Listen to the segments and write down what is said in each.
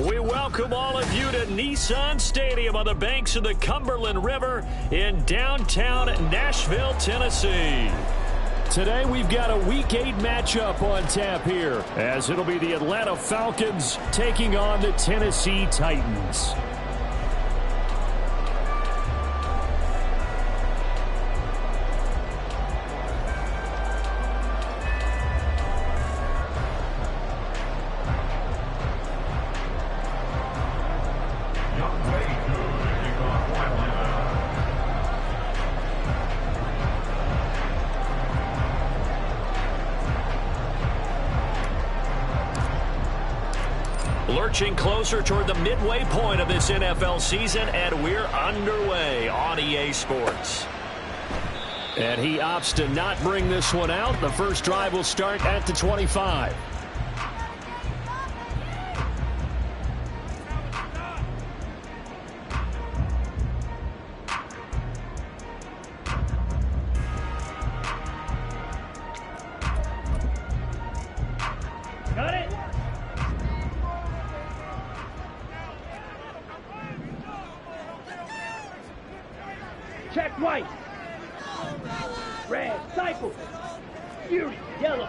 We welcome all of you to Nissan Stadium on the banks of the Cumberland River in downtown Nashville, Tennessee. Today we've got a Week 8 matchup on tap here, as it'll be the Atlanta Falcons taking on the Tennessee Titans. Lurching closer toward the midway point of this NFL season, and we're underway on EA Sports. And he opts to not bring this one out. The first drive will start at the 25. Got it. Check white. Red, cycle. Fury, yellow.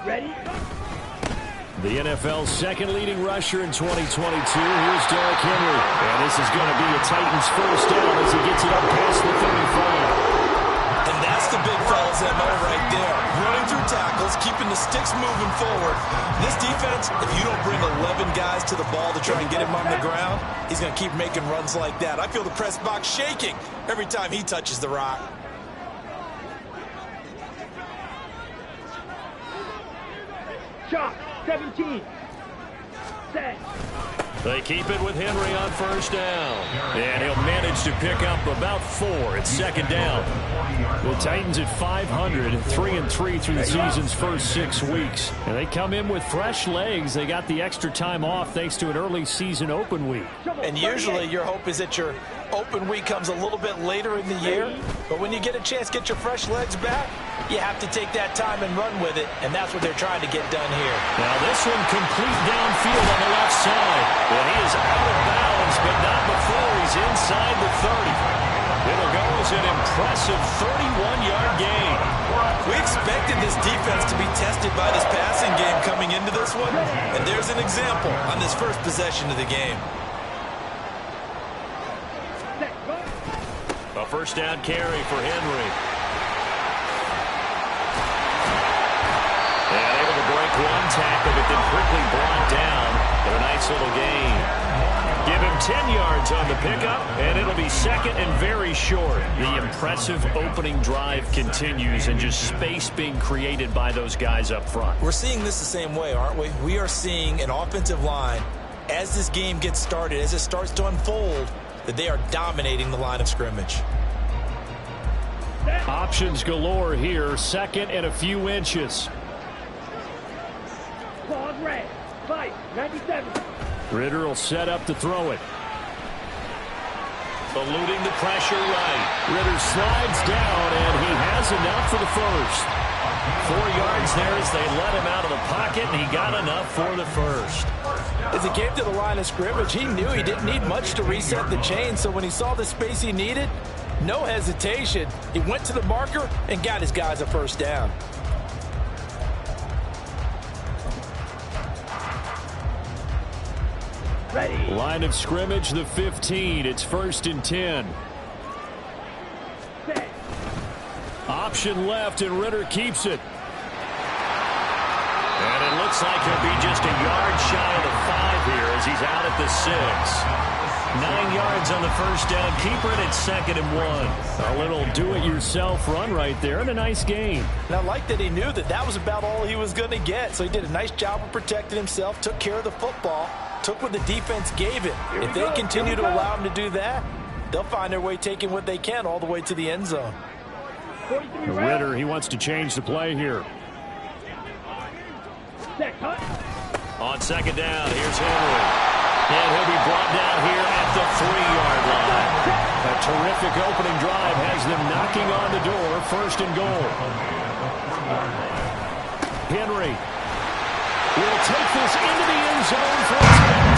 Ready? The NFL's second leading rusher in 2022. Here's Derrick Henry. And this is going to be a Titans first down as he gets it up past the 35. And that's the big fella's MO right there. Running through tackles, keeping the sticks moving forward. This defense, if you don't bring 11 guys to the ball to try and get him on the ground, he's going to keep making runs like that. I feel the press box shaking every time he touches the rock. Shot, 17. Set. They keep it with Henry on first down. And he'll manage to pick up about 4. It's second down. The Titans at 500, 3-3 through the season's first 6 weeks. And they come in with fresh legs. They got the extra time off thanks to an early season open week. And usually your hope is that your open week comes a little bit later in the year. But when you get a chance to get your fresh legs back, you have to take that time and run with it. And that's what they're trying to get done here. Now this one complete downfield on the left side. And he is out of bounds, but not before he's inside the 30. It'll go as an impressive 31-yard gain. We expected this defense to be tested by this passing game coming into this one. And there's an example on this first possession of the game. A first down carry for Henry. And able to break one tackle, but then quickly brought down. But a nice little gain. Give him 10 yards on the pickup, and it'll be second and very short. The impressive opening drive continues, and just space being created by those guys up front. We're seeing this the same way, aren't we? We are seeing an offensive line, as this game gets started, as it starts to unfold, that they are dominating the line of scrimmage. Options galore here, second and a few inches. Claws red. 5, 97. Ritter will set up to throw it. Eluding the pressure right. Ritter slides down, and he has enough for the first. 4 yards there as they let him out of the pocket, and he got enough for the first. As he came to the line of scrimmage, he knew he didn't need much to reset the chain, so when he saw the space he needed, no hesitation. He went to the marker and got his guys a first down. Ready. Line of scrimmage, the 15. It's first and 10. Set. Option left, and Ritter keeps it. And it looks like he'll be just a yard shy of the 5 here as he's out at the 6. 9 yards on the first down. Keeper it at second and 1. A little do-it-yourself run right there, and a nice gain. And I like that he knew that that was about all he was going to get. So he did a nice job of protecting himself, took care of the football, took what the defense gave him. If they continue to allow him to do that, they'll find their way taking what they can all the way to the end zone. Ritter, he wants to change the play here. Set, cut. On second down, here's Henry. And he'll be brought down here at the 3-yard line. A terrific opening drive has them knocking on the door, first and goal. Henry will take this into the end zone for a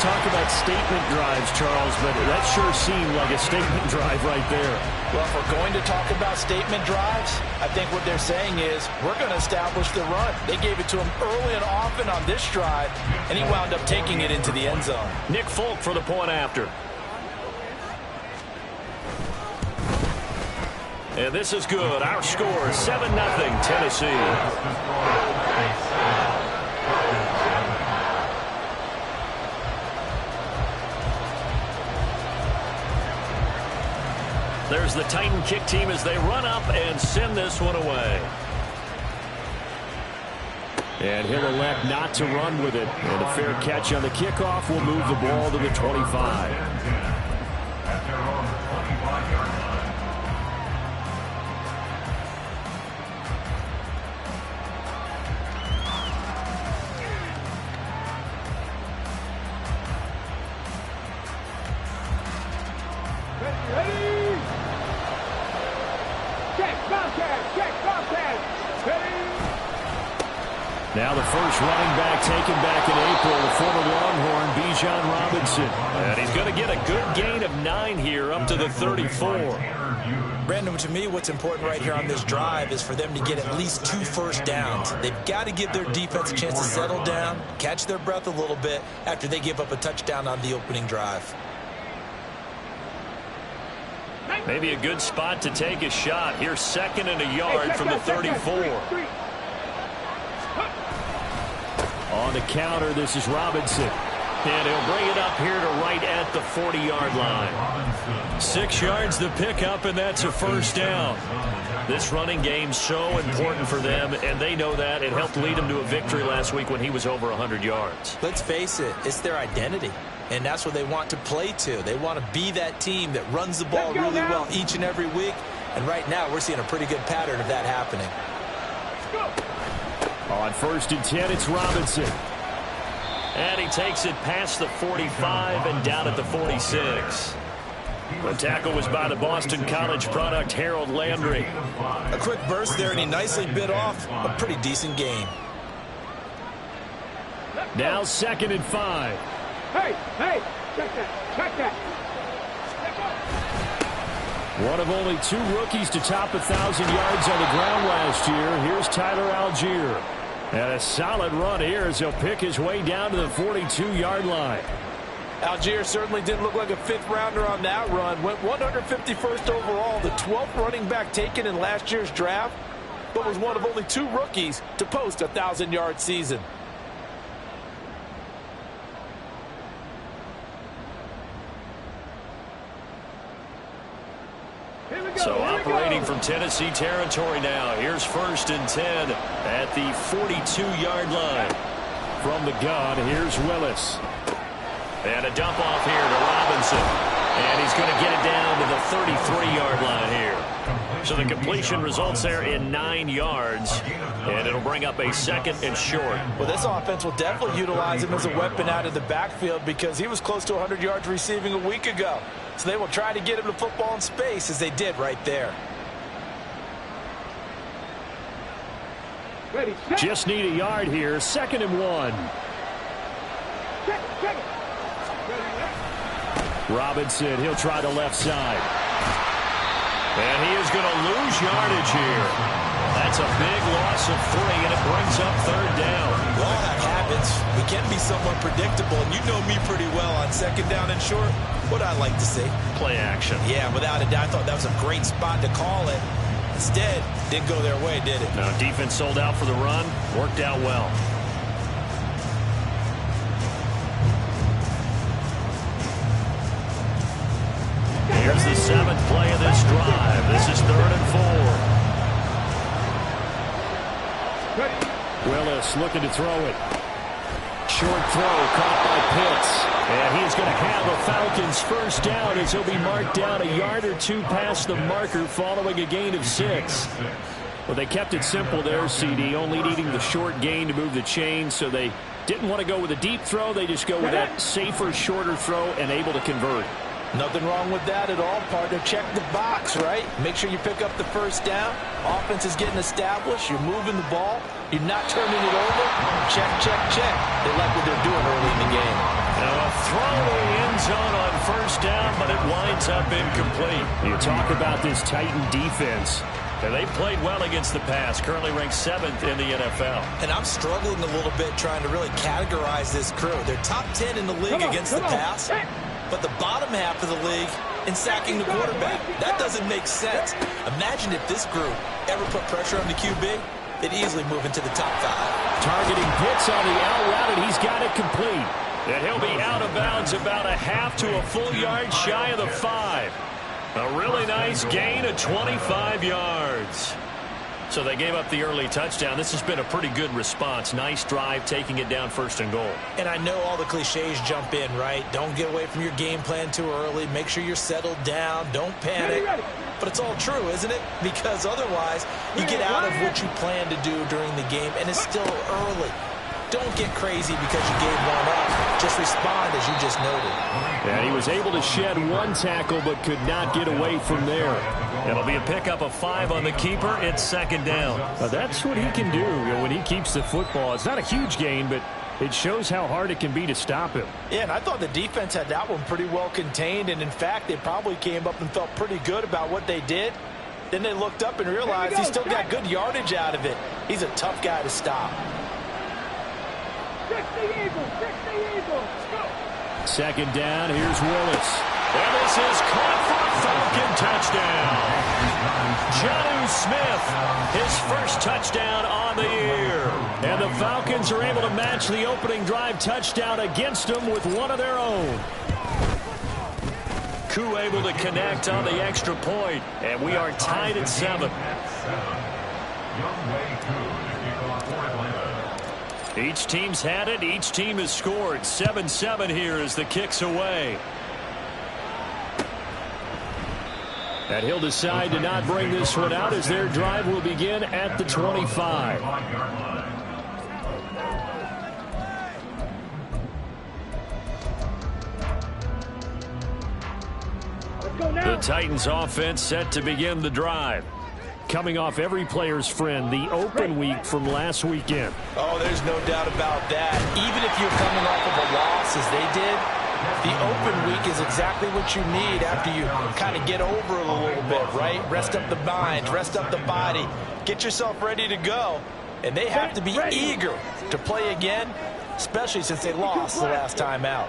talk about statement drives, Charles, but that sure seemed like a statement drive right there. Well, if we're going to talk about statement drives, I think what they're saying is we're going to establish the run. They gave it to him early and often on this drive, and he wound up taking it into the end zone. Nick Folk for the point after. And this is good. Our score, 7-0 Tennessee. There's the Titan kick team as they run up and send this one away. And he'll elect not to run with it. And a fair catch on the kickoff will move the ball to the 25. Now the first running back taken back in April, the former Longhorn, Bijan Robinson. And he's going to get a good gain of 9 here up to the 34. Brandon, to me, what's important right here on this drive is for them to get at least 2 first downs. They've got to give their defense a chance to settle down, catch their breath a little bit after they give up a touchdown on the opening drive. Maybe a good spot to take a shot. Here's 2nd and a yard from the 34. On the counter, this is Robinson. And he'll bring it up here to right at the 40-yard line. 6 yards the pickup, and that's a first down. This running game's so important for them, and they know that. It helped lead them to a victory last week when he was over 100 yards. Let's face it, it's their identity. And that's what they want to play to. They want to be that team that runs the ball really well each and every week. And right now, we're seeing a pretty good pattern of that happening. On 1st and 10, it's Robinson. And he takes it past the 45 and down at the 46. The tackle was by the Boston College product, Harold Landry. A quick burst there, and he nicely bit off a pretty decent gain. Now 2nd and 5. Hey, check that. One of only 2 rookies to top 1,000 yards on the ground last year. Here's Tyler Algier. And a solid run here as he'll pick his way down to the 42-yard line. Algier certainly didn't look like a 5th rounder on that run. Went 151st overall, the 12th running back taken in last year's draft, but was one of only 2 rookies to post a 1,000-yard season. So operating from Tennessee territory now. Here's 1st and 10 at the 42-yard line. From the gun, here's Willis. And a dump off here to Robinson. And he's going to get it down to the 33-yard line here. So the completion results there in 9 yards. And it'll bring up a 2nd and short. Well, this offense will definitely utilize him as a weapon out of the backfield because he was close to 100 yards receiving a week ago. So they will try to get him the football in space as they did right there. Just need a yard here. 2nd and 1. Robinson, he'll try the left side. And he is going to lose yardage here. That's a big loss of 3, and it brings up 3rd down. We all have habits. We can be somewhat predictable, and you know me pretty well on 2nd down and short. What I like to see. Play action. Yeah, without a doubt. I thought that was a great spot to call it. Instead, didn't go their way, did it? Now, defense sold out for the run. Worked out well. Here's the 7th play of this drive. This is 3rd and 4. Willis looking to throw it. Short throw caught by Pitts. And he's going to have a Falcons first down as he'll be marked down a yard or 2 past the marker following a gain of 6. Well, they kept it simple there, CD, only needing the short gain to move the chain, so they didn't want to go with a deep throw. They just go with that safer, shorter throw and able to convert. Nothing wrong with that at all, partner. Check the box, right? Make sure you pick up the first down. Offense is getting established. You're moving the ball. You're not turning it over. Check, check, check. They like what they're doing early in the game. Now a throw in the end zone on first down, but it winds up incomplete. You talk about this Titan defense. And they played well against the pass, currently ranked 7th in the NFL. And I'm struggling a little bit trying to really categorize this crew. They're top 10 in the league against the pass, but the bottom half of the league in sacking the quarterback. That doesn't make sense. Imagine if this group ever put pressure on the QB, they'd easily move into the top 5. Targeting Pitts on the out route, and he's got it complete. And he'll be out of bounds about a half to a full yard shy of the 5. A really nice gain of 25 yards. So they gave up the early touchdown. This has been a pretty good response. Nice drive, taking it down 1st and goal. And I know all the cliches jump in, right? Don't get away from your game plan too early. Make sure you're settled down. Don't panic. But it's all true, isn't it? Because otherwise, you get out of what you plan to do during the game, and it's still early. Don't get crazy because you gave one up. Just respond as you just noted. And he was able to shed one tackle but could not get away from there. It'll be a pickup of 5 on the keeper. It's 2nd down. That's what he can do when he keeps the football. It's not a huge gain, but it shows how hard it can be to stop him. Yeah, and I thought the defense had that one pretty well contained. And, in fact, they probably came up and felt pretty good about what they did. Then they looked up and realized he still got good yardage out of it. He's a tough guy to stop. 2nd down, here's Willis. And this is caught for a Falcon touchdown. Jonnu Smith, his first touchdown on the year. And the Falcons are able to match the opening drive touchdown against them with one of their own. Koo able to connect on the extra point, and we are tied at 7. Each team's had it. Each team has scored. 7-7 here as the kick's away. And he'll decide to not bring this one out as their drive will begin at the 25. The Titans offense set to begin the drive. Coming off every player's friend, the open week from last weekend. Oh, there's no doubt about that. Even if you're coming off of a loss as they did, the open week is exactly what you need after you kind of get over it a little bit, right? Rest up the mind, rest up the body, get yourself ready to go. And they have to be eager to play again, especially since they lost the last time out.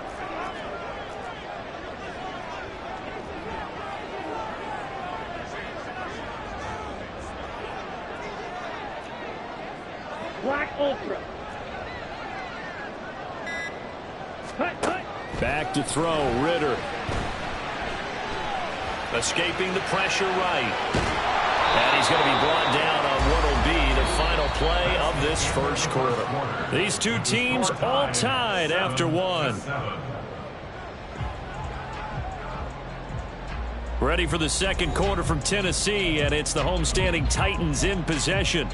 Black Ultra. Back to throw, Ritter. Escaping the pressure right. And he's going to be brought down on what will be the final play of this first quarter. These two teams all tied after 1. Ready for the second quarter from Tennessee, and it's the homestanding Titans in possession,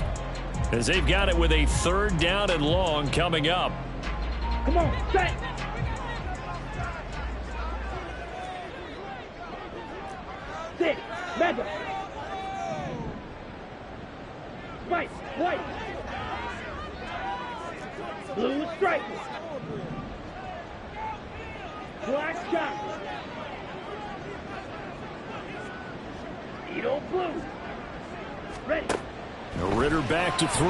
as they've got it with a 3rd down and long coming up. Come on, set. Sit, Madden. White, white. Blue stripe. Black shot. Edo blue. Ready. Ritter back to throw.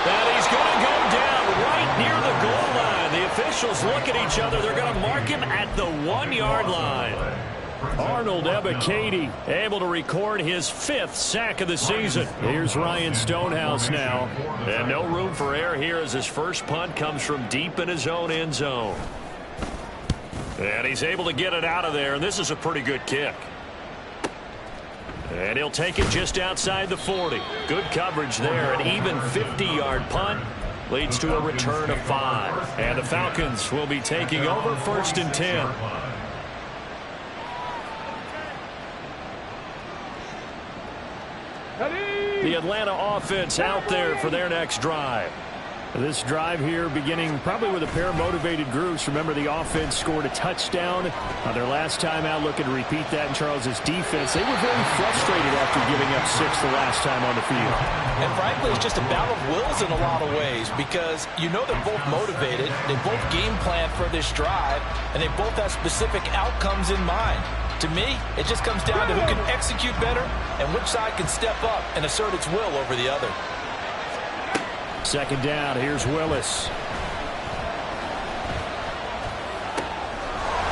And he's going to go down right near the goal line. The officials look at each other. They're going to mark him at the 1-yard line. Arnold Ebiketie able to record his 5th sack of the season. Here's Ryan Stonehouse now. And no room for error here as his first punt comes from deep in his own end zone. And he's able to get it out of there. And this is a pretty good kick. And he'll take it just outside the 40. Good coverage there. An even 50-yard punt leads to a return of 5. And the Falcons will be taking over 1st and 10. The Atlanta offense out there for their next drive. This drive here beginning probably with a pair of motivated groups. Remember, the offense scored a touchdown their last time out. Looking to repeat that in Charles's defense. They were very frustrated after giving up 6 the last time on the field. And frankly, it's just a battle of wills in a lot of ways because you know they're both motivated. They both game plan for this drive, and they both have specific outcomes in mind. To me, it just comes down to who can execute better and which side can step up and assert its will over the other. Second down, here's Willis.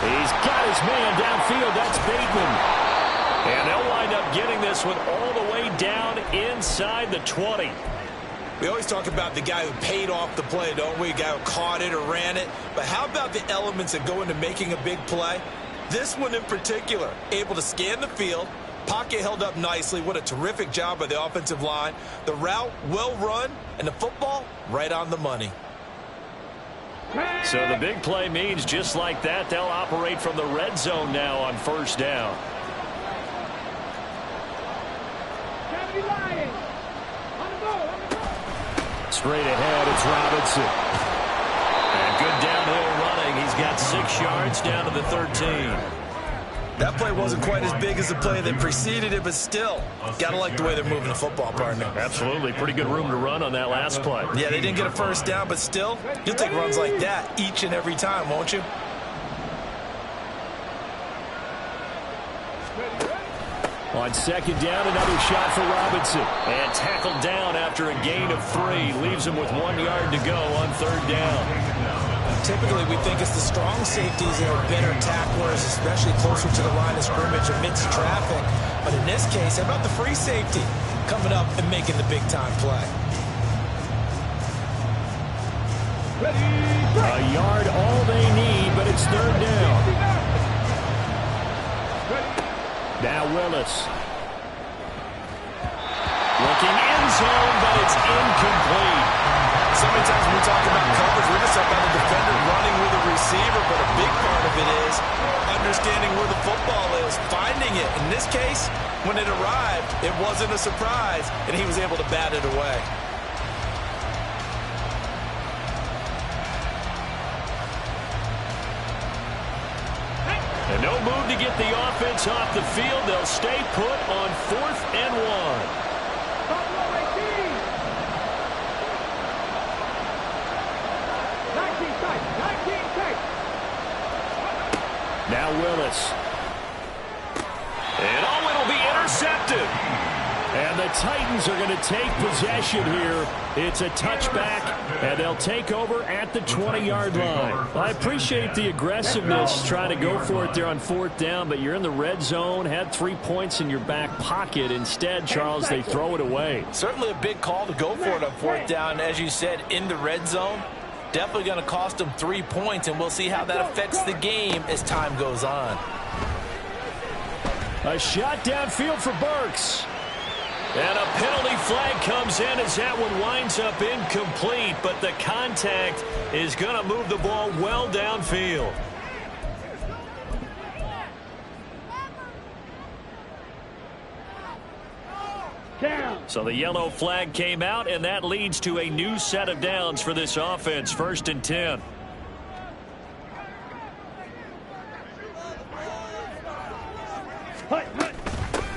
He's got his man downfield. That's Bateman. And they'll wind up getting this one all the way down inside the 20. We always talk about the guy who paid off the play, don't we? A guy who caught it or ran it. But how about the elements that go into making a big play? This one in particular, able to scan the field. Pocket held up nicely. What a terrific job by the offensive line. The route well run, and the football right on the money. So the big play means just like that, they'll operate from the red zone now on first down. Straight ahead, it's Robinson. And good downhill running. He's got 6 yards down to the 13. That play wasn't quite as big as the play that preceded it, but still, got to like the way they're moving the football, partner. Absolutely. Pretty good room to run on that last play. Yeah, they didn't get a first down, but still, you'll take runs like that each and every time, won't you? On second down, another shot for Robinson. And tackled down after a gain of 3. Leaves him with 1 yard to go on third down. Typically, we think it's the strong safeties that are better tacklers, especially closer to the line of scrimmage amidst traffic. But in this case, how about the free safety coming up and making the big-time play? A yard, all they need, but it's third down. Now Willis. Looking end zone, but it's incomplete. So many times when we talk about coverage, we're just talking about the defender running with a receiver, but a big part of it is understanding where the football is, finding it. In this case, when it arrived, it wasn't a surprise, and he was able to bat it away. And no move to get the offense off the field. They'll stay put on 4th and 1. Now Willis. And oh, it'll be intercepted. And the Titans are going to take possession here. It's a touchback, and they'll take over at the 20-yard line. I appreciate the aggressiveness trying to go for it there on 4th down, but you're in the red zone, had 3 points in your back pocket. Instead, Charles, they throw it away. Certainly a big call to go for it on 4th down. As you said, in the red zone. Definitely going to cost them 3 points, and we'll see how that affects the game as time goes on. A shot downfield for Burks. And a penalty flag comes in as that one winds up incomplete, but the contact is going to move the ball well downfield. So the yellow flag came out, and that leads to a new set of downs for this offense. 1st and 10.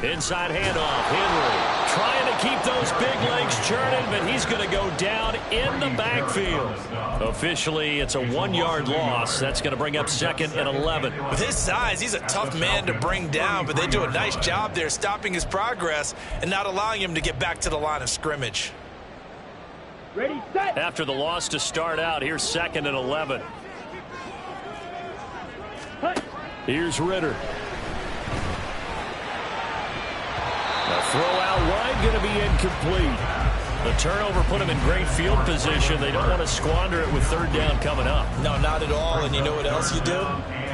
Inside handoff, Henry trying to keep those big legs churning, but he's going to go down in the backfield. Officially, it's a 1-yard loss. That's going to bring up 2nd and 11. With his size, he's a tough man to bring down, but they do a nice job there stopping his progress and not allowing him to get back to the line of scrimmage. Ready, set. After the loss to start out, here's 2nd and 11. Here's Ritter. The throw out wide going to be incomplete. The turnover put them in great field position. They don't want to squander it with 3rd down coming up. No, not at all. And you know what else you do?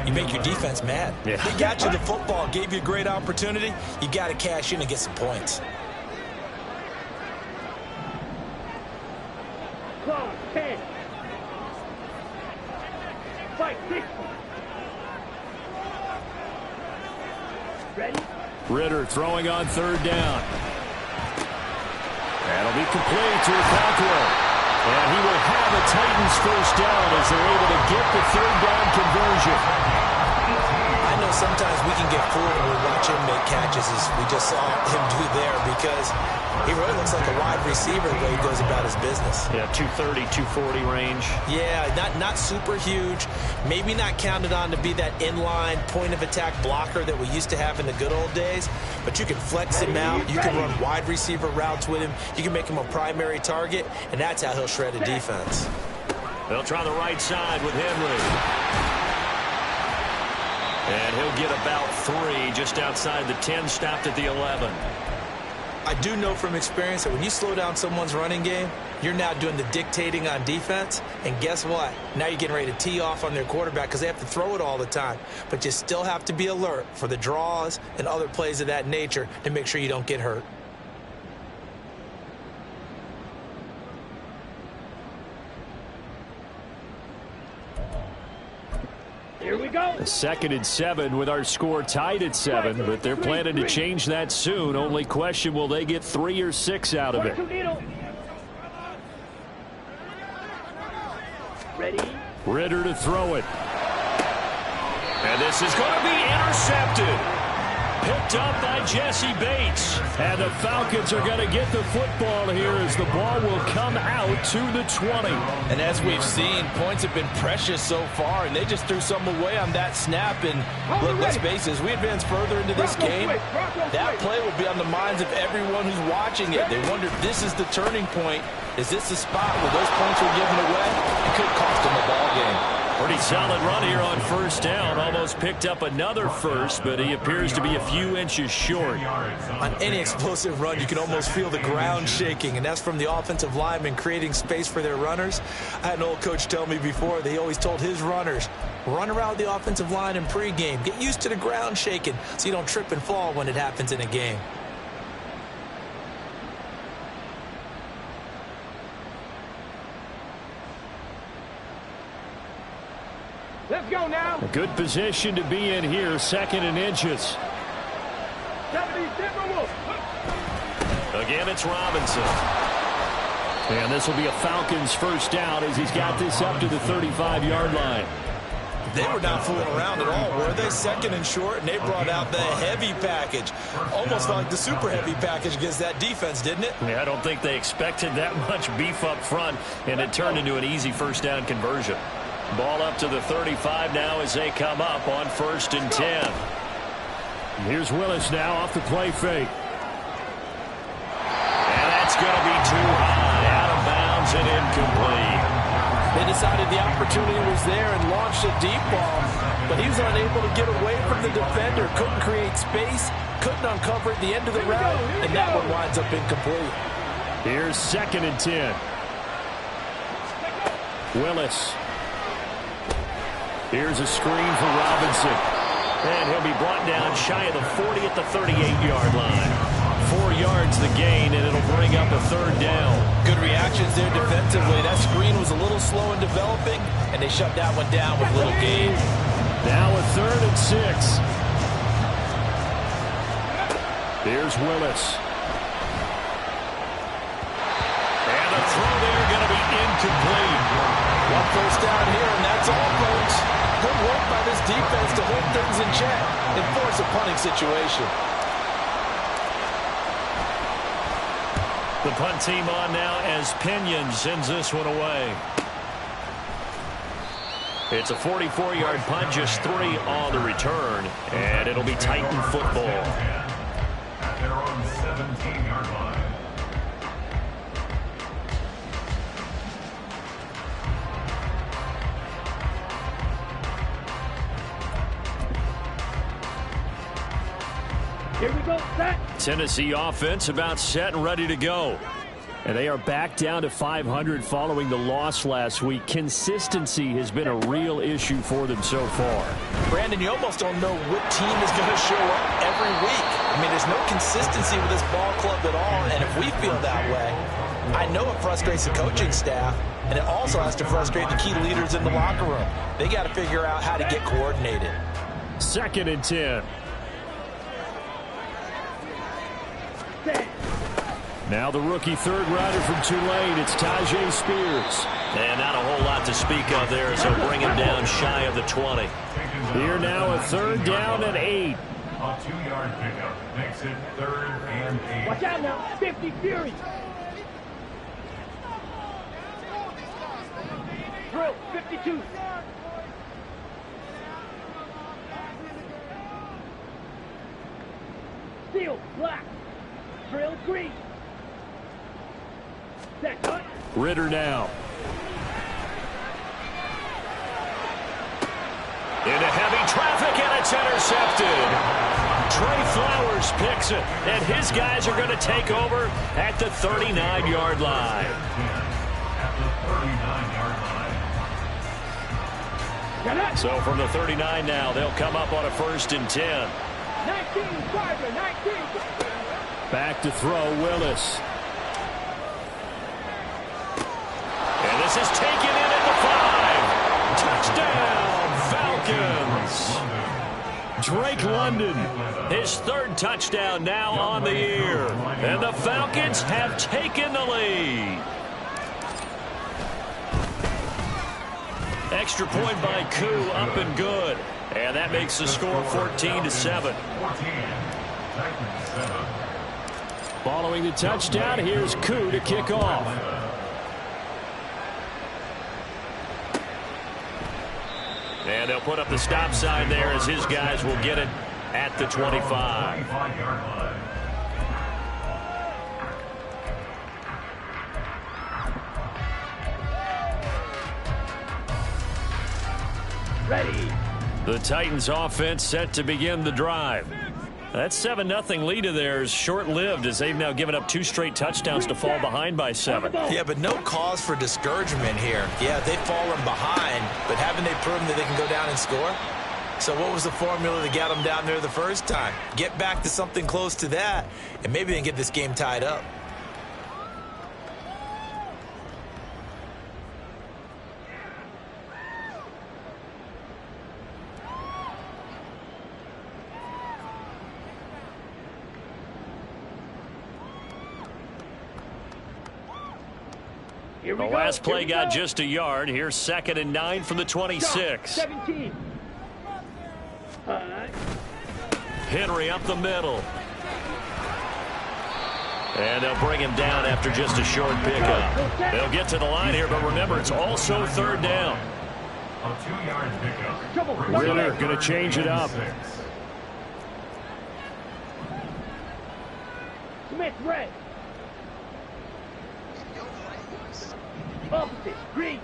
You make your defense mad. Yeah. They got you the football, gave you a great opportunity. You got to cash in and get some points. Close, 10. Fight, 6. Ready? Ritter throwing on 3rd down. That'll be complete to Caldwell. And he will have a Titans first down as they're able to get the third down conversion. I know sometimes we can get fooled when we watch him make catches as we just saw him do there because he really looks like a wide receiver the way he goes about his business. Yeah, 230, 240 range. Yeah, not super huge. Maybe not counted on to be that inline point-of-attack blocker that we used to have in the good old days, but you can flex him out. You can run wide receiver routes with him. You can make him a primary target, and that's how he'll shred a defense. They'll try the right side with Henry. And he'll get about 3 just outside the 10, stopped at the 11. I do know from experience that when you slow down someone's running game, you're now doing the dictating on defense. And guess what? Now you're getting ready to tee off on their quarterback because they have to throw it all the time. But you still have to be alert for the draws and other plays of that nature to make sure you don't get hurt. Here we go. 2nd and 7 with our score tied at 7, but they're planning to change that soon. Only question, will they get 3 or 6 out of it? Ready? Ritter to throw it. And this is going to be intercepted. Picked up by Jesse Bates. And the Falcons are going to get the football here as the ball will come out to the 20. And as we've seen, points have been precious so far, and they just threw some away on that snap. And look, let's face it, as we advance further into this game, that play will be on the minds of everyone who's watching it. They wonder if this is the turning point. Is this the spot where those points were given away? It could cost them a ball game. Pretty solid run here on first down. Almost picked up another first, but he appears to be a few inches short. On any explosive run, you can almost feel the ground shaking, and that's from the offensive linemen creating space for their runners. I had an old coach tell me before, they always told his runners, run around the offensive line in pregame. Get used to the ground shaking so you don't trip and fall when it happens in a game. Let's go now. A good position to be in here, 2nd and inches. Again, it's Robinson. And this will be a Falcons first down as he's got this up to the 35-yard line. They were not fooling around at all, were they? 2nd and short, and they brought out the heavy package. Almost like the super heavy package against that defense, didn't it? Yeah, I don't think they expected that much beef up front, and it turned into an easy first down conversion. Ball up to the 35 now as they come up on 1st and 10. Here's Willis now off the play fake. And that's going to be too high, out of bounds and incomplete. They decided the opportunity was there and launched a deep ball, but he was unable to get away from the defender, couldn't create space, couldn't uncover at the end of the route, and that one winds up incomplete. Here's 2nd and 10. Willis. Here's a screen for Robinson. And he'll be brought down shy of the 40 at the 38-yard line. 4 yards the gain, and it'll bring up a 3rd down. Good reactions there defensively. That screen was a little slow in developing, and they shut that one down with little gain. Now a 3rd and 6. Here's Willis. And the throw there going to be incomplete. One first down here, and that's all, folks. Good work by this defense to hold things in check and force a punting situation. The punt team on now as Pinion sends this one away. It's a 44-yard punt, just 3 on the return, and it'll be Titan football. At their own 17-yard line. Here we go, set. Tennessee offense about set and ready to go. And they are back down to 500 following the loss last week. Consistency has been a real issue for them so far. Brandon, you almost don't know what team is going to show up every week. I mean, there's no consistency with this ball club at all, and if we feel that way, I know it frustrates the coaching staff, and it also has to frustrate the key leaders in the locker room. They got to figure out how to get coordinated. 2nd and 10. Now the rookie third rider from Tulane, it's Tajay Spears. And not a whole lot to speak of there, so bring him down shy of the 20. Here now a third down and 8. A 2-yard pickup makes it 3rd and 8. Watch out now, 50 Fury. Drill, 52. Steel, black. Drill, green. Set, cut. Ritter now. Into heavy traffic, and it's intercepted. Trey Flowers picks it, and his guys are going to take over at the 39-yard line. At the 39-yard line. So from the 39 now, they'll come up on a 1st and 10. 19, Gardner, 19. Back to throw, Willis. And this is taken in at the 5. Touchdown, Falcons. Drake London, his 3rd touchdown now on the year. And the Falcons have taken the lead. Extra point by Koo, up and good. And that makes the score 14-7. Following the touchdown, here's Koo to kick off. And they'll put up the stop sign there as his guys will get it at the 25. Ready. The Titans offense set to begin the drive. That 7-0 lead of theirs short-lived as they've now given up 2 straight touchdowns to fall behind by 7. Yeah, but no cause for discouragement here. Yeah, they've fallen behind, but haven't they proven that they can go down and score? So what was the formula that got them down there the first time? Get back to something close to that, and maybe they can get this game tied up. The last play got just a yard. Here's 2nd and 9 from the 26. 17. Henry up the middle. And they'll bring him down after just a short pickup. They'll get to the line here, but remember, it's also 3rd down. A 2-yard pickup. Ritter going to change it up. Smith, red. Opposite, green.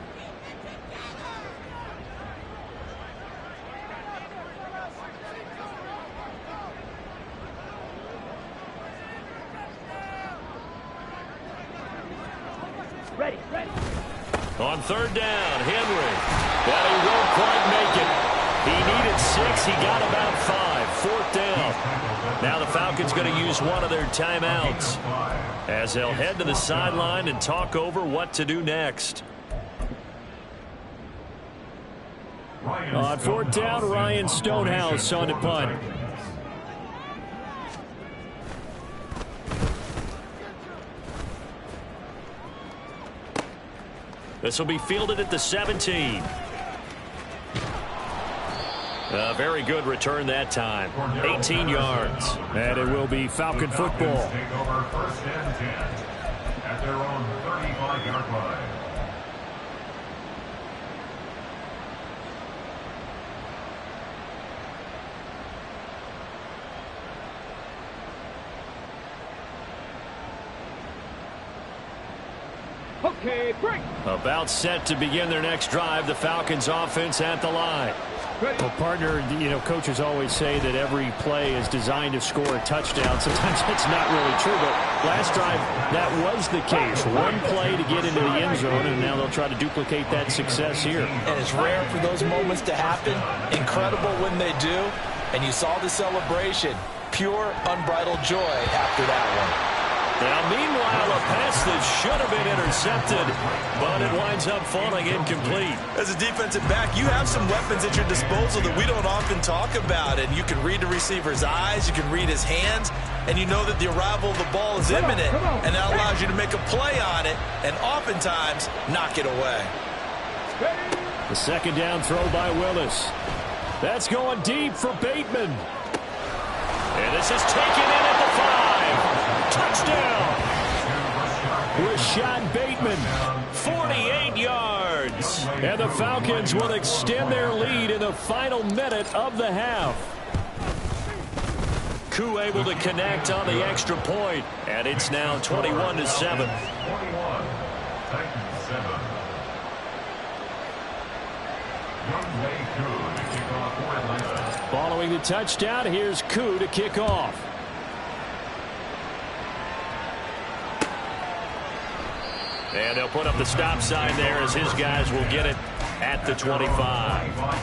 Ready, ready. On 3rd down, Henry. But he won't quite make it. He needed 6. He got about 5. 4th down. Now the Falcons going to use one of their timeouts as they'll head to the sideline and talk over what to do next. On 4th down, Ryan Stonehouse on the punt. This will be fielded at the 17. A very good return that time. 18 yards. And it will be Falcon football. Take over 1st and 10 at their own 35-yard line. Okay, break. About set to begin their next drive. The Falcons offense at the line. Well, partner, you know, coaches always say that every play is designed to score a touchdown. Sometimes that's not really true, but last drive, that was the case. One play to get into the end zone, and now they'll try to duplicate that success here. And it's rare for those moments to happen. Incredible when they do. And you saw the celebration. Pure, unbridled joy after that one. Now, meanwhile, a pass that's should have been intercepted, but it winds up falling incomplete. As a defensive back, you have some weapons at your disposal that we don't often talk about. And you can read the receiver's eyes, you can read his hands, and you know that the arrival of the ball is imminent, and that allows you to make a play on it and oftentimes knock it away. The second down throw by Willis. That's going deep for Bateman. And this is taken in at the 5. Touchdown. Rashad Bateman, 48 yards. And the Falcons will extend their lead in the final minute of the half. Koo able to connect on the extra point, and it's now 21-7. Following the touchdown, here's Koo to kick off. And they'll put up the stop sign there as his guys will get it at the 25.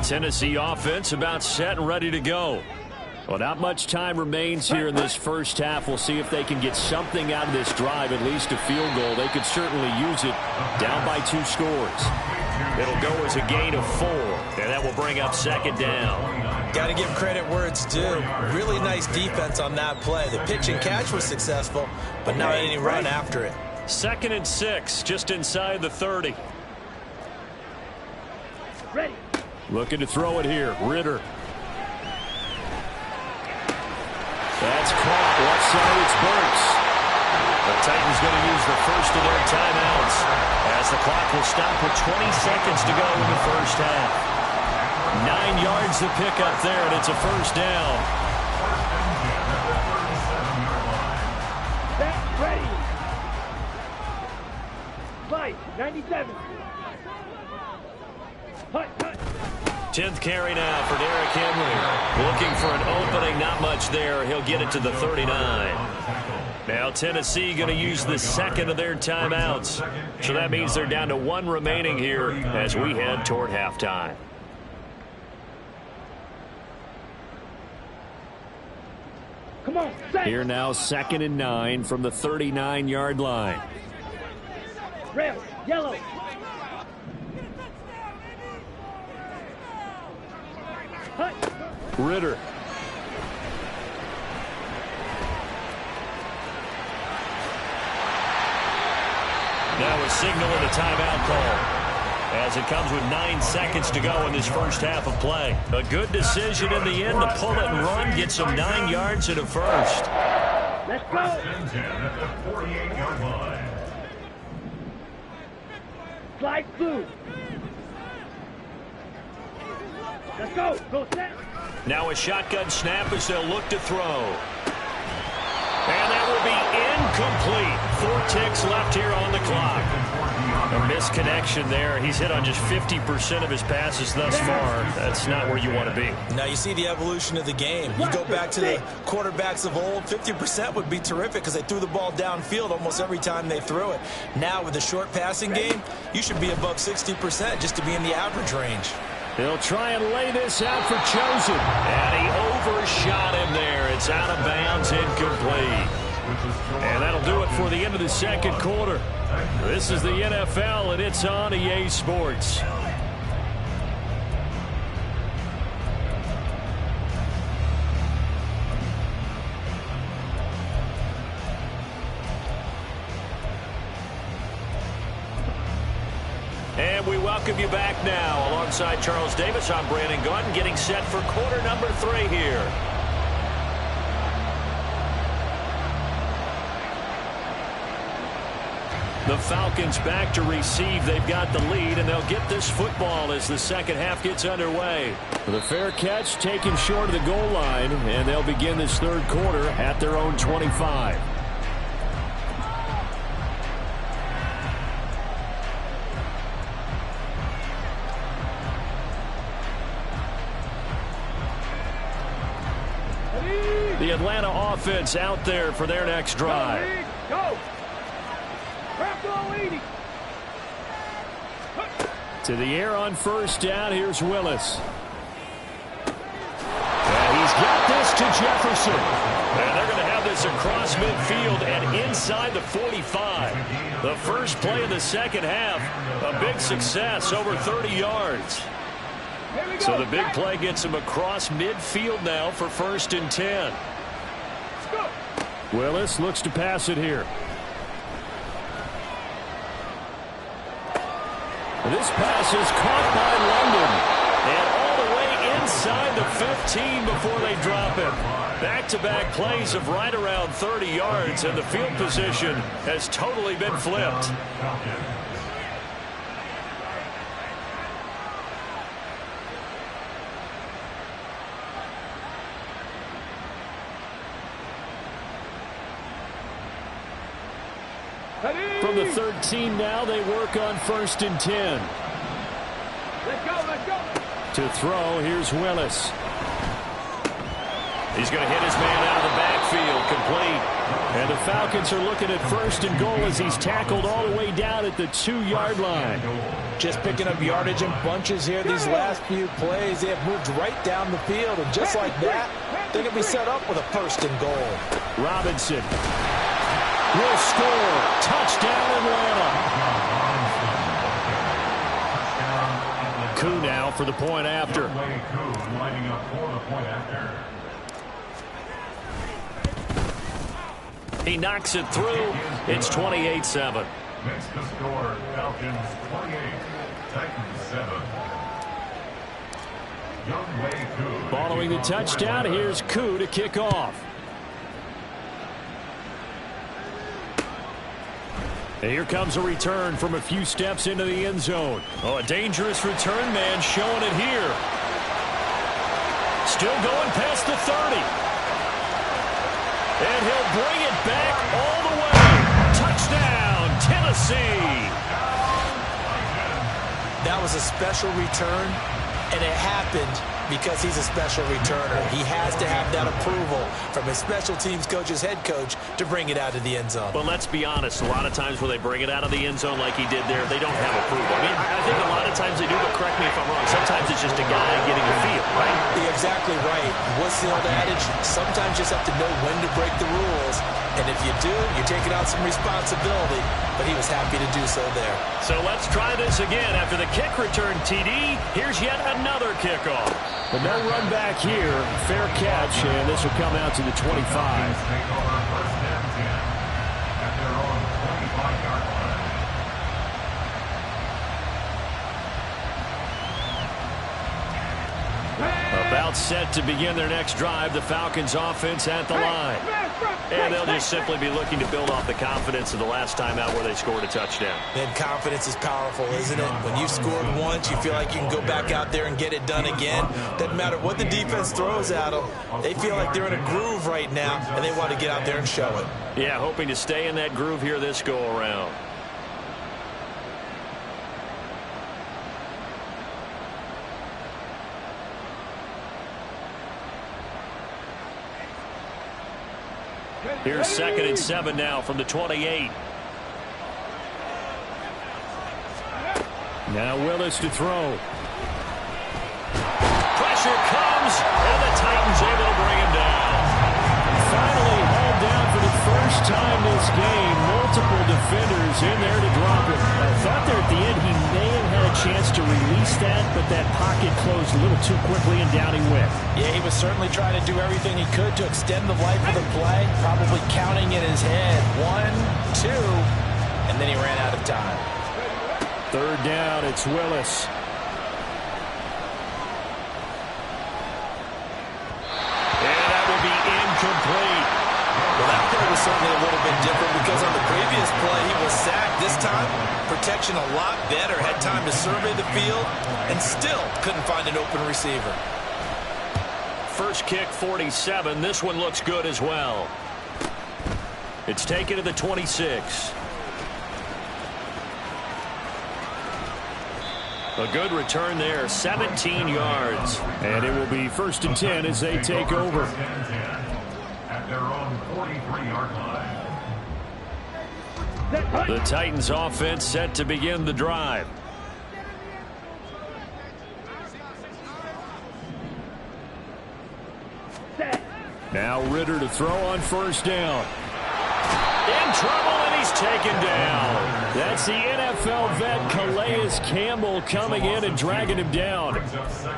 Tennessee offense about set and ready to go. Well, not much time remains here in this first half. We'll see if they can get something out of this drive, at least a field goal. They could certainly use it down by 2 scores. It'll go as a gain of 4, and that will bring up second down. Got to give credit where it's due. Really nice defense on that play. The pitch and catch was successful, but not any run after it. 2nd and 6, just inside the 30. Ready. Looking to throw it here. Ritter. That's caught. Left side, it's Burks. The Titans going to use the first of their timeouts as the clock will stop with 20 seconds to go in the first half. 9 yards to pick up there, and it's a first down. Set, ready. Slide, 97. Hut. 10th carry now for Derrick Henry. Looking for an opening, not much there. He'll get it to the 39. Now Tennessee going to use the second of their timeouts. So that means they're down to 1 remaining here as we head toward halftime. Come on, set. Here now 2nd and 9 from the 39-yard line. Rail, yellow. Ritter. Now a signal and a timeout call as it comes with 9 seconds to go in this first half of play. A good decision in the end to pull it and run, get some 9 yards at a first. Let's go. At the 48-yard line. Slide through. Let's go. Go set. Now a shotgun snap as they'll look to throw. And that will be incomplete. 4 ticks left here on the clock. A misconnection there. He's hit on just 50% of his passes thus far. That's not where you want to be. Now you see the evolution of the game. You go back to the quarterbacks of old, 50% would be terrific because they threw the ball downfield almost every time they threw it. Now with the short passing game, you should be above 60% just to be in the average range. They'll try and lay this out for Chosen. And he overshot him there. It's out of bounds, incomplete. And that'll do it for the end of the second quarter. This is the NFL, and it's on EA Sports. And we welcome you back now. Alongside Charles Davis, I'm Brandon Gaudin, getting set for quarter number 3 here. The Falcons back to receive. They've got the lead, and they'll get this football as the second half gets underway. The fair catch taken short of the goal line, and they'll begin this third quarter at their own 25. The Atlanta offense out there for their next drive. Go! To the air on first down. Here's Willis. And he's got this to Jefferson. And they're going to have this across midfield and inside the 45. The first play of the second half, a big success, over 30 yards. So the big play gets him across midfield now for 1st and 10. Willis looks to pass it here. This pass is caught by London. And all the way inside the 15 before they drop it. Back-to-back plays of right around 30 yards, and the field position has totally been flipped. From the 13 now, they work on 1st and 10. Let's go, let's go. To throw, here's Willis. He's going to hit his man out of the backfield, complete. And the Falcons are looking at 1st and goal as he's tackled all the way down at the 2-yard line. Just picking up yardage in bunches here these last few plays. They have moved right down the field, and just like that, they're going to be set up with a 1st and goal. Robinson will score. Touchdown, Atlanta. Koo now for the point after. He knocks it through. It's 28-7. Makes the score Falcons 28, Titans 7. Following the touchdown, here's Koo to kick off. And here comes a return from a few steps into the end zone. Oh, a dangerous return man showing it here. Still going past the 30. And he'll bring it back all the way. Touchdown, Tennessee. That was a special return, and it happened because he's a special returner. He has to have that approval from his special teams coach's head coach to bring it out of the end zone. But let's be honest, a lot of times when they bring it out of the end zone like he did there, they don't have approval. I mean, I think a lot of times they do, but correct me if I'm wrong. Sometimes it's just a guy getting a feel, right? You're exactly right. What's the old adage? Sometimes you just have to know when to break the rules. And if you do, you're taking out some responsibility. But he was happy to do so there. So let's try this again. After the kick return, TD, here's yet another kickoff. But no run back here. Fair catch, and this will come out to the 25. About set to begin their next drive, the Falcons offense at the line. And they'll just simply be looking to build off the confidence of the last time out where they scored a touchdown. And confidence is powerful, isn't it? When you've scored once, you feel like you can go back out there and get it done again. Doesn't matter what the defense throws at them. They feel like they're in a groove right now, and they want to get out there and show it. Yeah, hoping to stay in that groove here this go-around. Here's 2nd and 7 now from the 28. Now Willis to throw. Pressure comes, and the Titans able to bring him down. Finally hauled down for the first time this game. Multiple defenders in there to drop him. I thought there at the end he may have had a chance to release that, but that pocket closed a little too quickly, and down he went. Yeah, he was certainly trying to do everything he could to extend the life of the play, probably counting in his head. 1, 2, and then he ran out of time. 3rd down, it's Willis. And that will be incomplete. Well, that play was certainly a little bit different because on the previous play he was sacked. This protection a lot better. Had time to survey the field and still couldn't find an open receiver. First kick, 47. This one looks good as well. It's taken to the 26. A good return there, 17 yards. And it will be 1st and 10 as they take over. At their own 43-yard line. The Titans offense set to begin the drive. Now Ritter to throw on 1st down. In trouble, and he's taken down. That's the NFL vet Calais Campbell coming in and dragging him down.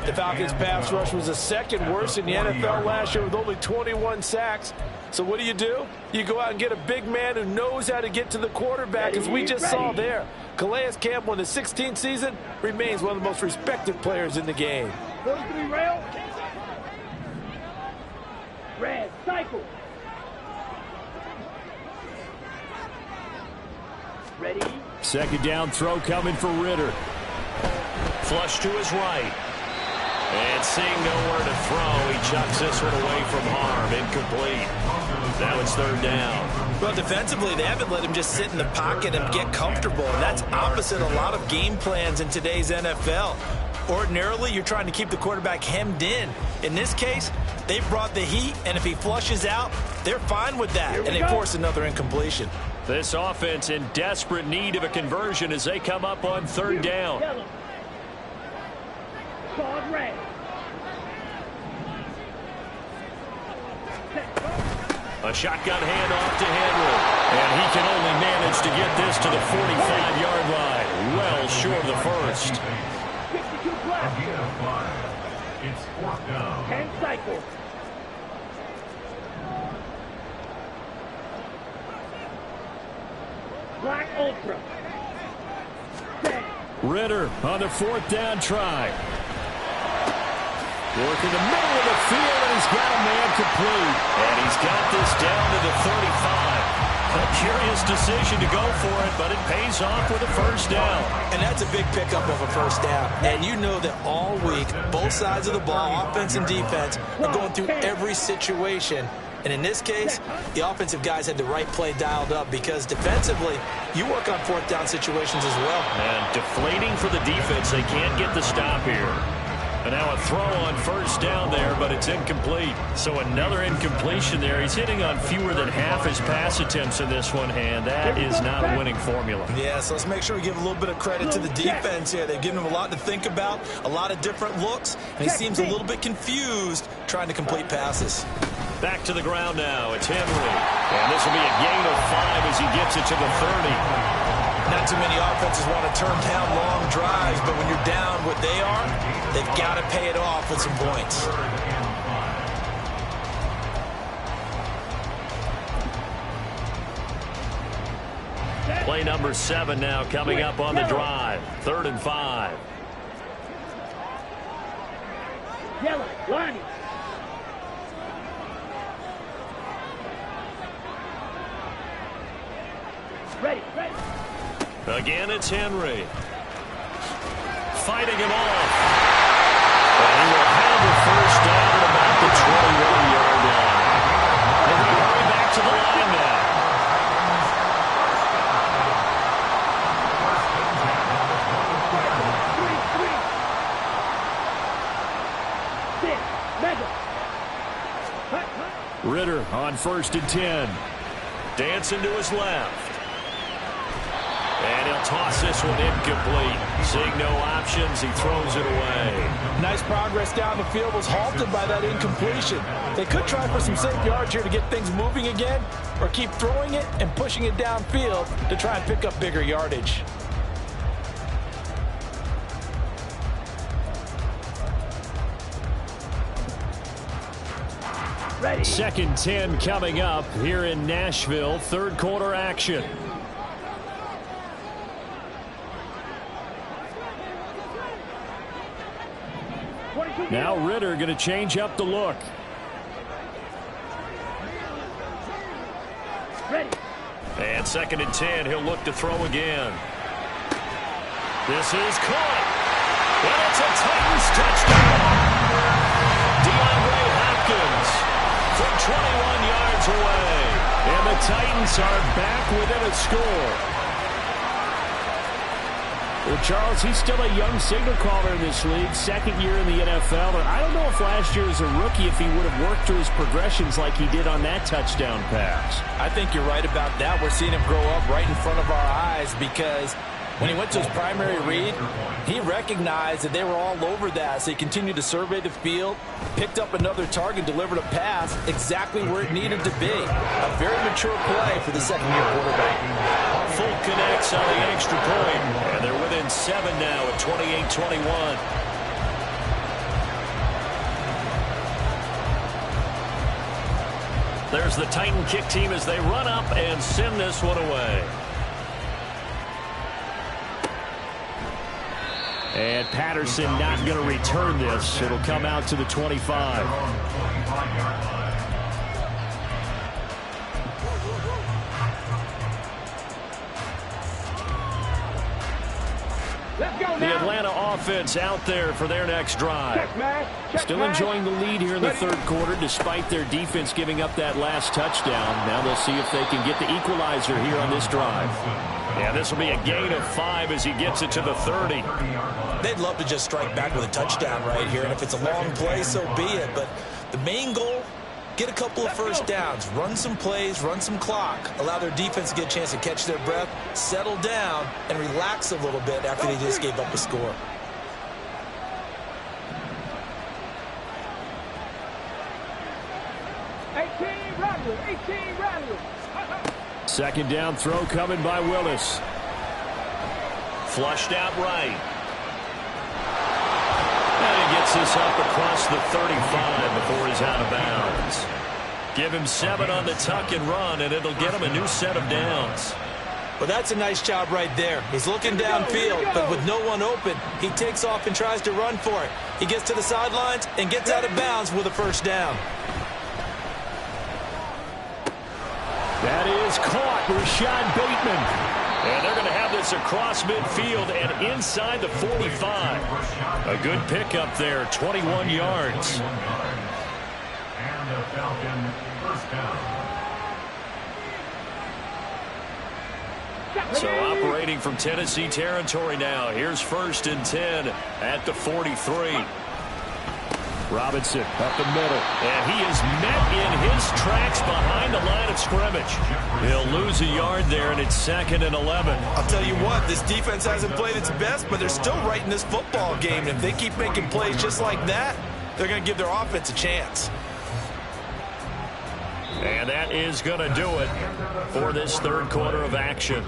The Falcons' pass rush was the 2nd worst in the NFL last year with only 21 sacks. So what do? You go out and get a big man who knows how to get to the quarterback, as we just saw there. Calais Campbell in his 16th season remains one of the most respected players in the game. 43 rail. Red, cycle. Ready? 2nd down throw coming for Ritter. Flush to his right. And seeing nowhere to throw, he chucks this one away from harm. Incomplete. Now it's 3rd down. Well, defensively, they haven't let him just sit in the pocket and get comfortable, and that's opposite a lot of game plans in today's NFL. Ordinarily, you're trying to keep the quarterback hemmed in. In this case, they brought the heat, and if he flushes out, they're fine with that, and they force another incompletion. This offense in desperate need of a conversion as they come up on 3rd down. Yellow. Card red. A shotgun handoff to Henry. And he can only manage to get this to the 45-yard line. Well short of the 1st. 52 black. Again, 5. It's 4th down. 10 cycle. Black ultra. Set. Ritter on the 4th down try. Working the middle of the field, and he's got a man complete. And he's got this down to the 35. A curious decision to go for it, but it pays off with a 1st down. And that's a big pickup of a 1st down. And you know that all week, both sides of the ball, offense and defense, are going through every situation. And in this case, the offensive guys had the right play dialed up, because defensively, you work on 4th down situations as well. And deflating for the defense. They can't get the stop here. And now a throw on 1st down there, but it's incomplete. So another incompletion there. He's hitting on fewer than half his pass attempts in this one, and that is not a winning formula. Yeah, so let's make sure we give a little bit of credit to the defense here. They've given him a lot to think about, a lot of different looks, and he seems a little bit confused trying to complete passes. Back to the ground now. It's Henry. And this will be a gain of 5 as he gets it to the 30. Not too many offenses want to turn down long drives, but when you're down what they are, they've got to pay it off with some points. Play number 7 now coming up on the drive. 3rd and 5. Yellow, lining. Ready, ready. Again, it's Henry. Fighting him off. And he will have the 1st down at about the 21-yard line. They're going to hurry back to the line now. Ritter on 1st and 10. Dancing to his left. And he'll toss this one incomplete. Seeing no options, he throws it away. Nice progress down the field, was halted by that incompletion. They could try for some safe yards here to get things moving again, or keep throwing it and pushing it downfield to try and pick up bigger yardage. Ready. 2nd 10 coming up here in Nashville. 3rd quarter action. Now Ritter going to change up the look. Ready. And 2nd and 10, he'll look to throw again. This is caught. And it's a Titans touchdown. DeAndre Hopkins from 21 yards away. And the Titans are back within a score. Well, Charles, he's still a young signal caller in this league, second year in the NFL. And I don't know if last year as a rookie, if he would have worked through his progressions like he did on that touchdown pass. I think you're right about that. We're seeing him grow up right in front of our eyes because when he went to his primary read, he recognized that they were all over that. So he continued to survey the field, picked up another target, delivered a pass exactly where it needed to be. A very mature play for the second-year quarterback. Full connects on the extra point, and they're within 7 now at 28-21. There's the Titan kick team as they run up and send this one away. And Patterson not going to return this. It'll come out to the 25. The Atlanta offense out there for their next drive. Still enjoying the lead here in the third quarter despite their defense giving up that last touchdown. Now they'll see if they can get the equalizer here on this drive. Yeah, this will be a gain of 5 as he gets it to the 30. They'd love to just strike back with a touchdown right here, and if it's a long play, so be it. But the main goal, get a couple of first downs, run some plays, run some clock, allow their defense to get a chance to catch their breath, settle down, and relax a little bit after they just gave up a score. Second down throw coming by Willis. Flushed out right. And he gets this up across the 35 before he's out of bounds. Give him 7 on the tuck and run, and it'll get him a new set of downs. Well, that's a nice job right there. He's looking downfield, but with no one open, he takes off and tries to run for it. He gets to the sidelines and gets out of bounds with a first down. That is caught, Rashad Bateman. And they're going to have this across midfield and inside the 45. A good pickup there, 21 yards. And the Falcon first down. So operating from Tennessee territory now. Here's 1st and 10 at the 43. Robinson up the middle, and he is met in his tracks behind the line of scrimmage. He'll lose a yard there, and it's 2nd and 11. I'll tell you what, this defense hasn't played its best, but they're still right in this football game. And if they keep making plays just like that, they're going to give their offense a chance. And that is going to do it for this third quarter of action.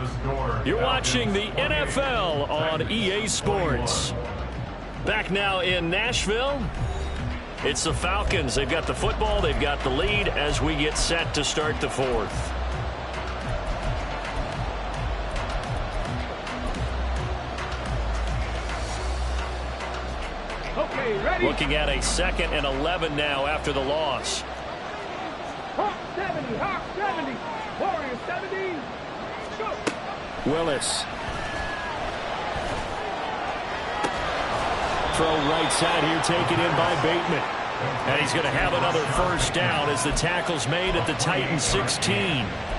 You're watching the NFL on EA Sports. Back now in Nashville. It's the Falcons. They've got the football. They've got the lead as we get set to start the fourth. Okay, ready? Looking at a 2nd and 11 now after the loss. Hawk 70, Hawk 70, Warriors 70. Go. Willis. Throw right side here taken in by Bateman. And he's going to have another first down as the tackle's made at the Titans 16.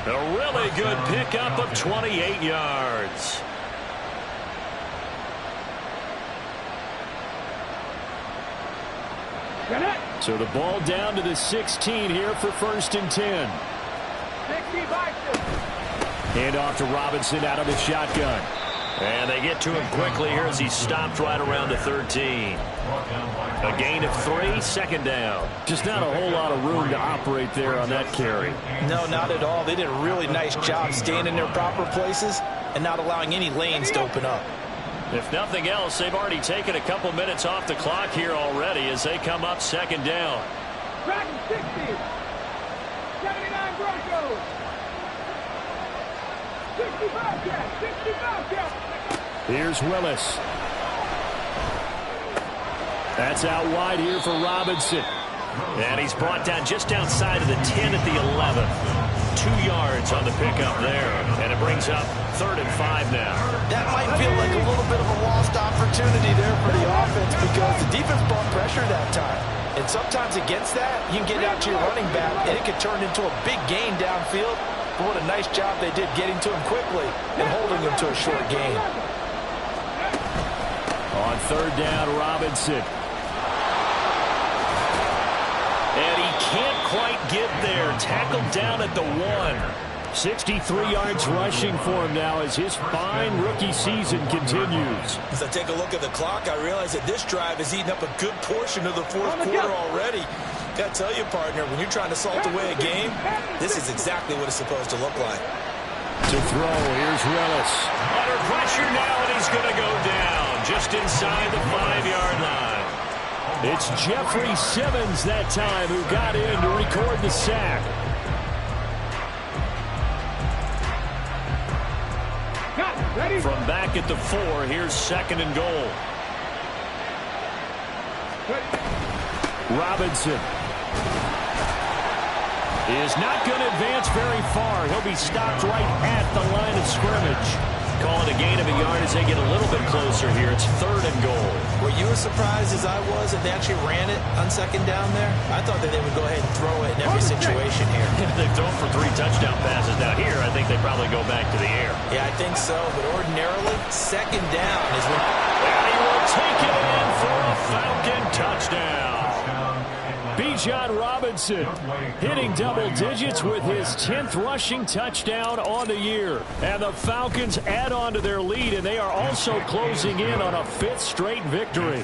A really good pickup of 28 yards. So the ball down to the 16 here for 1st and 10. 60 by 6. Hand off to Robinson out of the shotgun. And they get to him quickly here as he stopped right around the 13. A gain of 3, 2nd down. Just not a whole lot of room to operate there on that carry. No, not at all. They did a really nice job staying in their proper places and not allowing any lanes to open up. If nothing else, they've already taken a couple minutes off the clock here already as they come up 2nd down. Dragon 60. 79 Broncos. 65 cat. 65 cat. Here's Willis. That's out wide here for Robinson. And he's brought down just outside of the 10 at the 11. 2 yards on the pickup there. And it brings up 3rd and 5 now. That might feel like a little bit of a lost opportunity there for the offense because the defense brought pressure that time. And sometimes against that, you can get out to your running back, and it can turn into a big gain downfield. But what a nice job they did getting to him quickly and holding him to a short gain. On 3rd down, Robinson. And he can't quite get there. Tackled down at the 1. 63 yards rushing for him now as his fine rookie season continues. As I take a look at the clock, I realize that this drive has eaten up a good portion of the 4th quarter already. Got to tell you, partner, when you're trying to salt away a game, this is exactly what it's supposed to look like. To throw, here's Willis. Under pressure now, and he's going to go down just inside the 5-yard line. It's Jeffrey Simmons that time who got in to record the sack. From back at the 4, here's 2nd and goal. Robinson is not going to advance very far. He'll be stopped right at the line of scrimmage. Calling a gain of a yard as they get a little bit closer here. It's 3rd and goal. Were you as surprised as I was that they actually ran it on 2nd down there? I thought that they would go ahead and throw it in every situation here. They've thrown for 3 touchdown passes. Now here, I think they probably go back to the air. Yeah, I think so. But ordinarily, 2nd down is when... And he will take it in for a Falcon touchdown. Bijan Robinson hitting double digits with his 10th rushing touchdown on the year. And the Falcons add on to their lead, and they are also closing in on a 5th straight victory.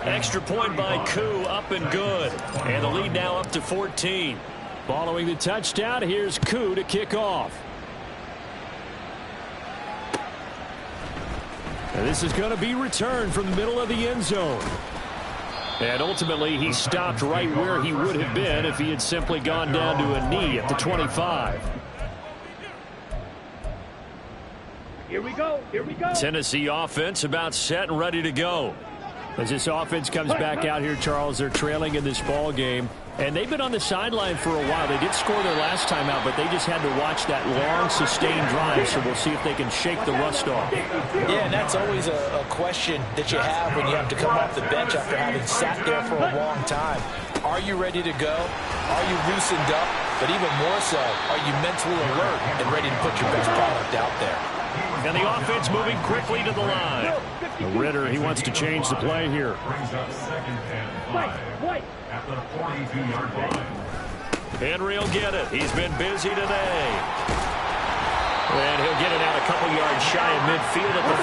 Extra point by Koo, up and good. And the lead now up to 14. Following the touchdown, here's Koo to kick off. And this is going to be returned from the middle of the end zone. And ultimately, he stopped right where he would have been if he had simply gone down to a knee at the 25. Here we go. Here we go. Tennessee offense about set and ready to go. As this offense comes back out here, Charles, they're trailing in this ball game. And they've been on the sideline for a while. They did score their last time out, but they just had to watch that long, sustained drive. So we'll see if they can shake the rust off. Yeah, and that's always a question that you have when you have to come off the bench after having sat there for a long time. Are you ready to go? Are you loosened up? But even more so, are you mentally alert and ready to put your best product out there? And the offense moving quickly to the line. Ritter, he wants to change the play here. Brings up 2nd and 5 at the 42-yard line. Henry will get it. He's been busy today. And he'll get it out a couple yards shy of midfield at the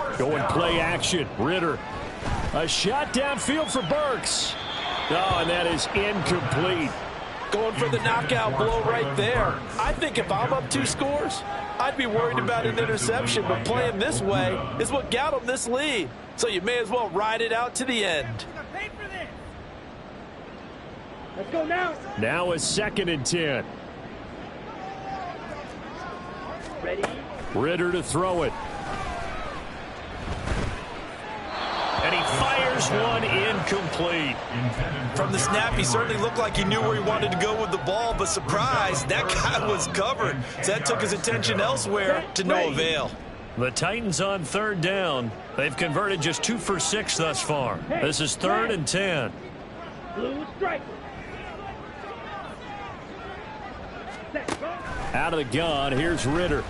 48. Going play action. Ritter. A shot downfield for Burks. Oh, and that is incomplete. Going for the knockout blow right there. I think if I'm up 2 scores, I'd be worried about an interception, but playing this way is what got them this lead. So you may as well ride it out to the end. Let's go now. Now a 2nd and 10. Ready. Ritter to throw it. And he fires one incomplete. From the snap, he certainly looked like he knew where he wanted to go with the ball, but surprise, that guy was covered. So that took his attention elsewhere to no avail. The Titans on 3rd down. They've converted just 2 for 6 thus far. This is 3rd and 10. Blue strike. Out of the gun, here's Ritter.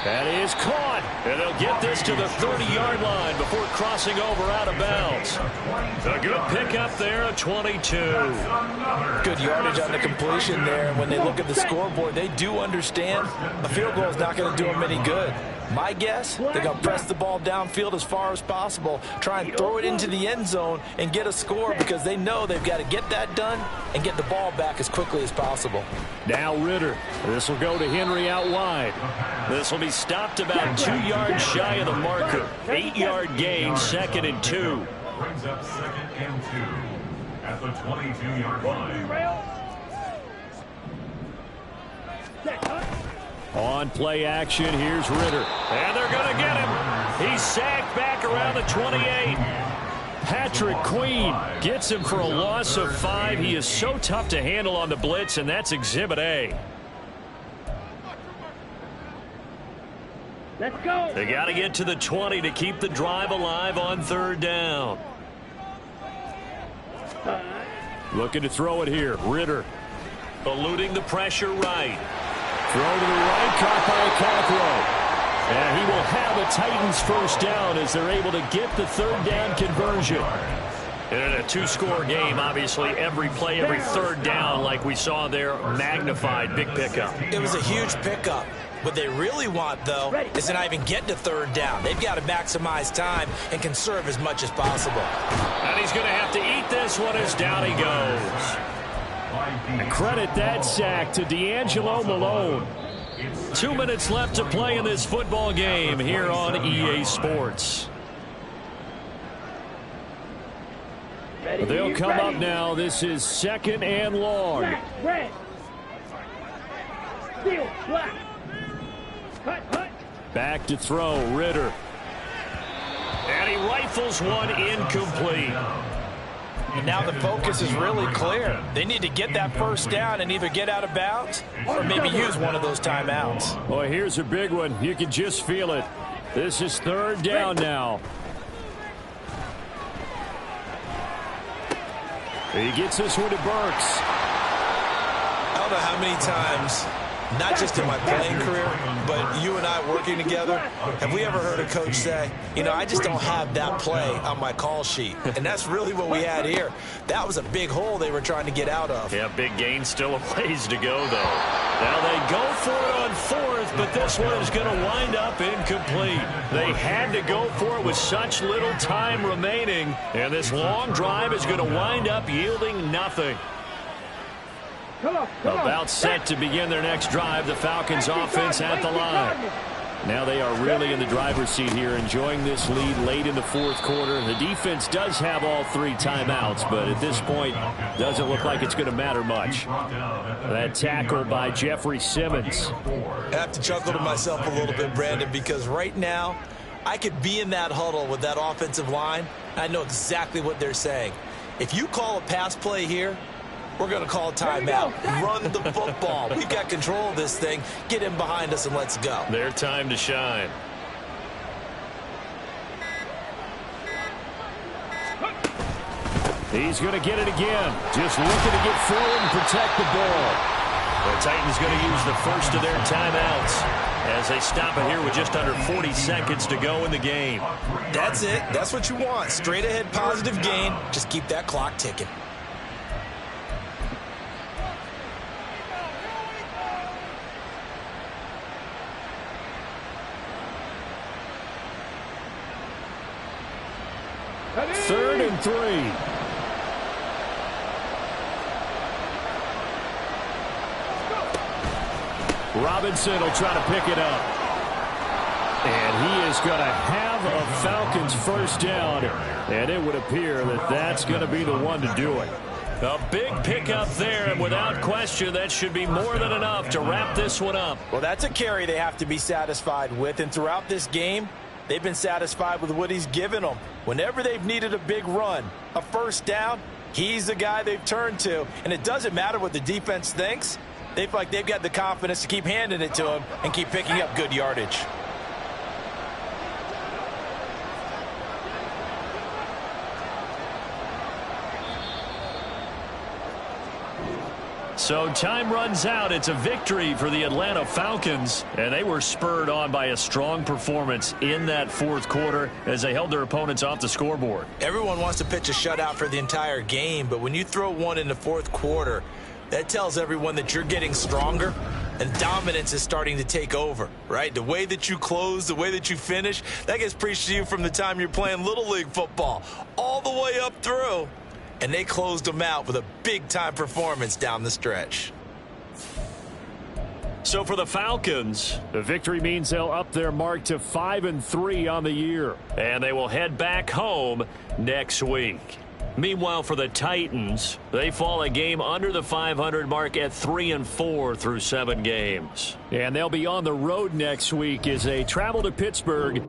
That is caught. And they'll get this to the 30-yard line before crossing over out of bounds. A good pickup there at 22. Good yardage on the completion there. When they look at the scoreboard, they do understand a field goal is not going to do them any good. My guess, they're going to press the ball downfield as far as possible, try and throw it into the end zone and get a score because they know they've got to get that done and get the ball back as quickly as possible. Now Ritter. This will go to Henry out wide. This will be stopped about 2 yards shy of the marker. 8-yard gain, 2nd and 2. Brings up 2nd and 2 at the 22-yard line. On play action, here's Ritter. And they're going to get him. He's sacked back around the 28. Patrick Queen gets him for a loss of 5. He is so tough to handle on the blitz, and that's Exhibit A. Let's go. They got to get to the 20 to keep the drive alive on 3rd down. Looking to throw it here. Ritter eluding the pressure right. Throw to the right, caught by Cockrell. And he will have a Titans first down as they're able to get the 3rd down conversion. And in a 2-score game, obviously, every play, every 3rd down, like we saw there, magnified. Big pickup. It was a huge pickup. What they really want, though, is to not even get to 3rd down. They've got to maximize time and conserve as much as possible. And he's going to have to eat this one as down he goes. And credit that sack to D'Angelo Malone. 2 minutes left to play in this football game here on EA Sports. They'll come up now. This is 2nd and long. Red. Steel, black. Cut. Back to throw, Ritter. And he rifles one incomplete. And now the focus is really clear. They need to get that first down and either get out of bounds or maybe use one of those timeouts. Boy, here's a big one. You can just feel it. This is 3rd down now. He gets this one to Burks. I don't know how many times, not just in my playing career, but you and I working together, have we ever heard a coach say, you know, I just don't have that play on my call sheet. And that's really what we had here. That was a big hole they were trying to get out of. Yeah, big gain, still a ways to go, though. Now they go for it on 4th, but this one is going to wind up incomplete. They had to go for it with such little time remaining, and this long drive is going to wind up yielding nothing. Come on. About set to begin their next drive. The Falcons offense at the line. Now they are really in the driver's seat here, enjoying this lead late in the 4th quarter. The defense does have all 3 timeouts, but at this point, doesn't look like it's going to matter much. That tackle by Jeffrey Simmons. I have to chuckle to myself a little bit, Brandon, because right now, I could be in that huddle with that offensive line. I know exactly what they're saying. If you call a pass play here, we're going to call a timeout. Run the football. We've got control of this thing. Get in behind us and let's go. Their time to shine. He's going to get it again. Just looking to get forward and protect the ball. The Titans going to use the first of their timeouts as they stop it here with just under 40 seconds to go in the game. That's it. That's what you want. Straight ahead positive gain. Just keep that clock ticking. Third and 3. Robinson will try to pick it up. And he is going to have a Falcons first down. And it would appear that that's going to be the one to do it. A big pickup there, and without question, that should be more than enough to wrap this one up. Well, that's a carry they have to be satisfied with. And throughout this game, they've been satisfied with what he's given them. Whenever they've needed a big run, a first down, he's the guy they've turned to. And it doesn't matter what the defense thinks. They feel like they've got the confidence to keep handing it to him and keep picking up good yardage. So time runs out. It's a victory for the Atlanta Falcons, and they were spurred on by a strong performance in that 4th quarter as they held their opponents off the scoreboard. Everyone wants to pitch a shutout for the entire game, but when you throw one in the 4th quarter, that tells everyone that you're getting stronger and dominance is starting to take over, right? The way that you close, the way that you finish, that gets preached to you from the time you're playing Little League football all the way up through. And they closed them out with a big-time performance down the stretch. So for the Falcons, the victory means they'll up their mark to 5-3 on the year. And they will head back home next week. Meanwhile, for the Titans, they fall a game under the 500 mark at 3-4 through 7 games. And they'll be on the road next week as they travel to Pittsburgh